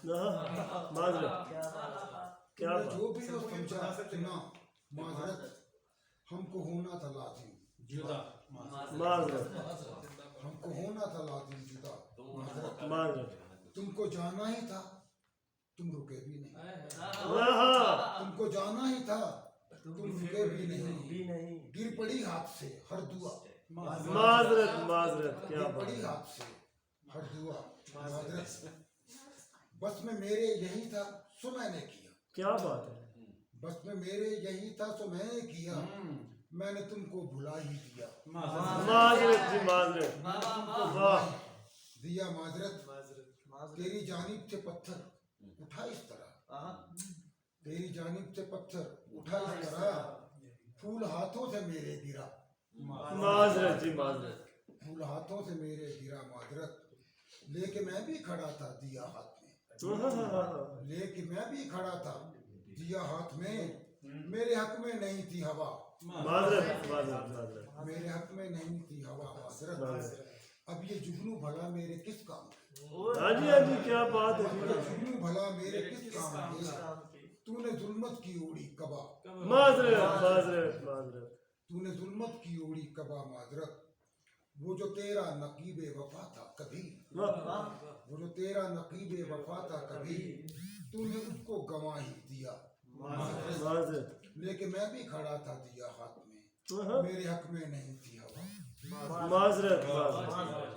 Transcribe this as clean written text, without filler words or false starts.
معذرت کیا بات جو بھی وہ سمجھا سنا معذرت ہم کو ہونا تھا لازم جدا معذرت ہم کو ہونا تھا لازم جدا معذرت معذرت تم کو جانا ہی تھا تم رکے بھی نہیں ہاں تم کو جانا ہی تھا تم رکے بھی نہیں بھی نہیں گر پڑی ہاتھ سے ہر دعا معذرت معذرت کیا گر بات پڑی ہاتھ سے ہر دعا معذرت بس میں میرے یہی تھا سو میں نے کیا کیا بات ہے بس میں میرے یہی تھا سو میں نے کیا میں نے تم کو بھلا ہی دیا معذرت جی معذرت واہ دیا معذرت تیری جانب سے پتھر اٹھا اس طرح تیری جانب سے پتھر اٹھا اس طرح پھول ہاتھوں سے میرے گرا معذرت جی معذرت پھول ہاتھوں سے میرے گرا معذرت لے کے میں بھی کھڑا تھا دیا ہاتھ میں لے کے میں بھی کھڑا تھا دیا ہاتھ میں میرے حق میں نہیں تھی ہوا معذرت معذرت معذرت میرے حق میں نہیں تھی ہوا معذرت اب یہ جگنو بھلا میرے کس کام کے ہاں جی کیا بات ہے یہ جگنو بھلا میرے کس کام کے تو نے ظلمت کی اوڑی کبا معذرت معذرت معذرت تو نے ظلمت کی اوڑی کبا معذرت وہ جو تیرا نقیب وفا تھا کبھی وہ جو تیرا نقیب وفا تھا کبھی تو نے اس کو گنوا ہی دیا معذرت لیکن میں بھی کھڑا تھا دیا ہاتھ میں میرے حق میں نہیں تھی ہوا معذرت معذرت